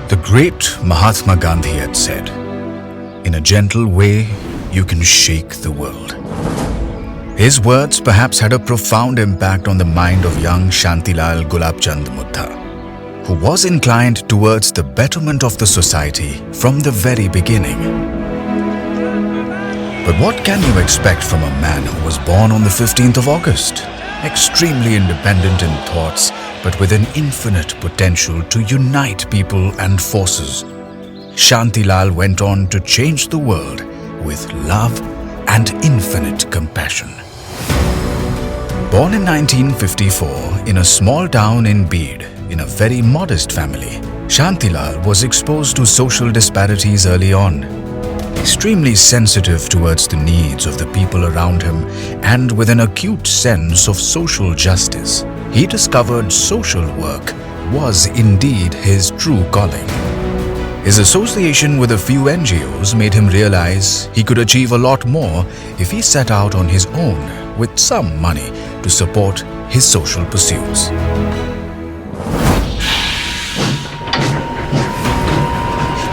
The great Mahatma Gandhi had said, "In a gentle way, you can shake the world." His words perhaps had a profound impact on the mind of young Shantilal Gulabchand Muttha, who was inclined towards the betterment of the society from the very beginning. But what can you expect from a man who was born on the 15th of August? Extremely independent in thoughts, but with an infinite potential to unite people and forces. Shantilal went on to change the world with love and infinite compassion. Born in 1954 in a small town in Bid, in a very modest family, Shantilal was exposed to social disparities early on. Extremely sensitive towards the needs of the people around him and with an acute sense of social justice, he discovered social work was indeed his true calling. His association with a few NGOs made him realize he could achieve a lot more if he set out on his own with some money to support his social pursuits.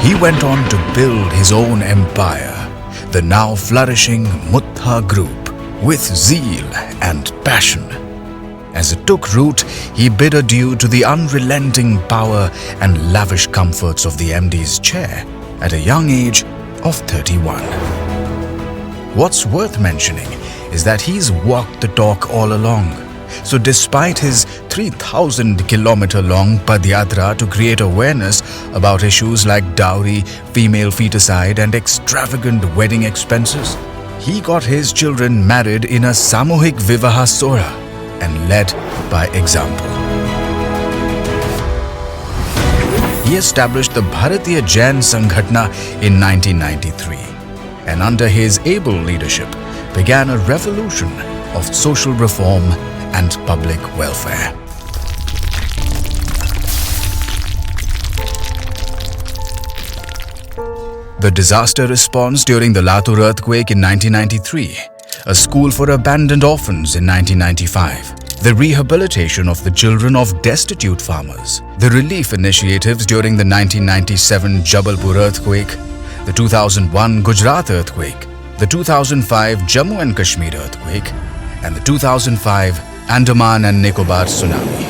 He went on to build his own empire, the now flourishing Muttha Group, with zeal and passion. As it took root, he bid adieu to the unrelenting power and lavish comforts of the MD's chair at a young age of 31. What's worth mentioning is that he's walked the talk all along. So despite his 3,000-kilometer-long Padyatra to create awareness about issues like dowry, female feticide and extravagant wedding expenses, he got his children married in a Samuhik Vivaha Sora and led by example. He established the Bharatiya Jain Sanghatana in 1993 and under his able leadership began a revolution of social reform and public welfare. The disaster response during the Latur earthquake in 1993, a school for abandoned orphans in 1995, the rehabilitation of the children of destitute farmers, the relief initiatives during the 1997 Jabalpur earthquake, the 2001 Gujarat earthquake, the 2005 Jammu and Kashmir earthquake, and the 2005 Andaman and Nicobar tsunami.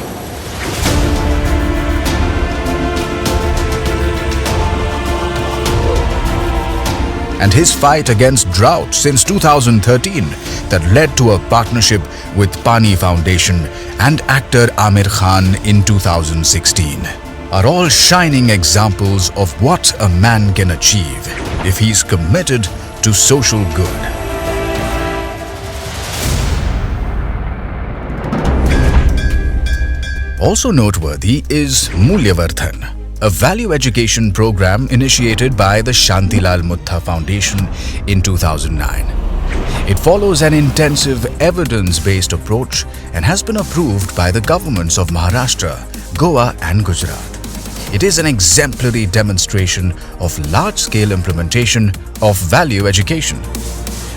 And his fight against drought since 2013 that led to a partnership with Pani Foundation and actor Amir Khan in 2016 are all shining examples of what a man can achieve if he's committed to social good. Also noteworthy is Mulyavardhan, a value education program initiated by the Shantilal Muttha Foundation in 2009. It follows an intensive evidence-based approach and has been approved by the governments of Maharashtra, Goa and Gujarat. It is an exemplary demonstration of large-scale implementation of value education.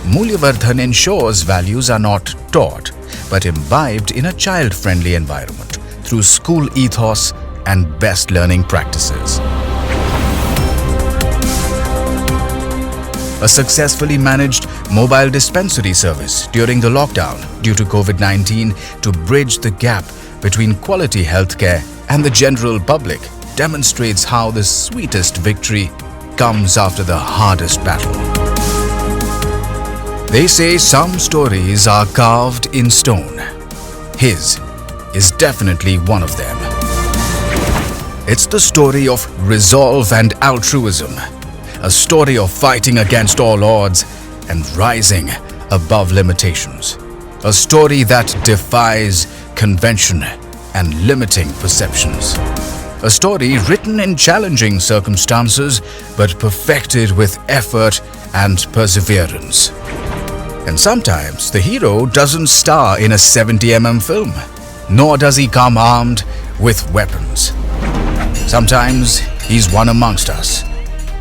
Mulyavardhan ensures values are not taught but imbibed in a child-friendly environment through school ethos and best learning practices. A successfully managed mobile dispensary service during the lockdown due to COVID-19 to bridge the gap between quality healthcare and the general public demonstrates how the sweetest victory comes after the hardest battle. They say some stories are carved in stone. His is definitely one of them. It's the story of resolve and altruism, a story of fighting against all odds and rising above limitations, a story that defies convention and limiting perceptions, a story written in challenging circumstances but perfected with effort and perseverance. And sometimes the hero doesn't star in a 70mm film, nor does he come armed with weapons. Sometimes he's one amongst us,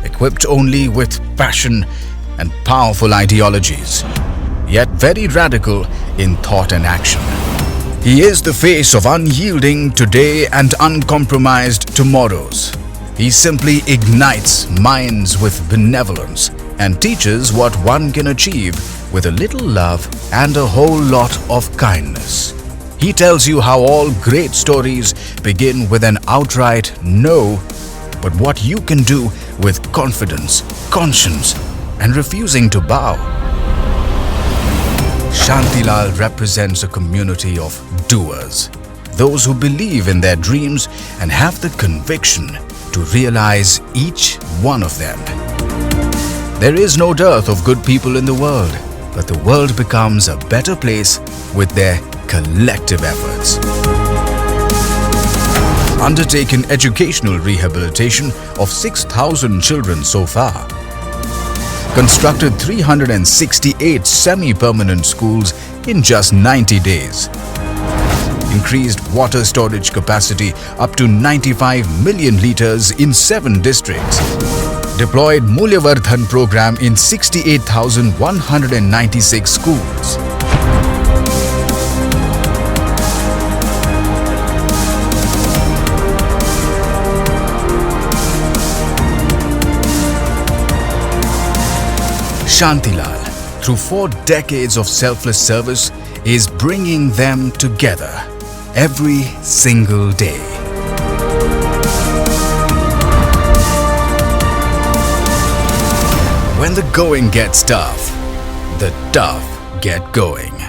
equipped only with passion and powerful ideologies, yet very radical in thought and action. He is the face of unyielding today and uncompromised tomorrows, He simply ignites minds with benevolence and teaches what one can achieve with a little love and a whole lot of kindness. He tells you how all great stories begin with an outright no, but what you can do with confidence, conscience, and refusing to bow. Shantilal represents a community of doers, those who believe in their dreams and have the conviction to realize each one of them. There is no dearth of good people in the world, but the world becomes a better place with their collective efforts. Undertaken educational rehabilitation of 6,000 children so far. Constructed 368 semi-permanent schools in just 90 days. Increased water storage capacity up to 95 million litres in 7 districts. Deployed Mulyavardhan program in 68,196 schools. Shantilal, through 4 decades of selfless service, is bringing them together every single day. When the going gets tough, the tough get going.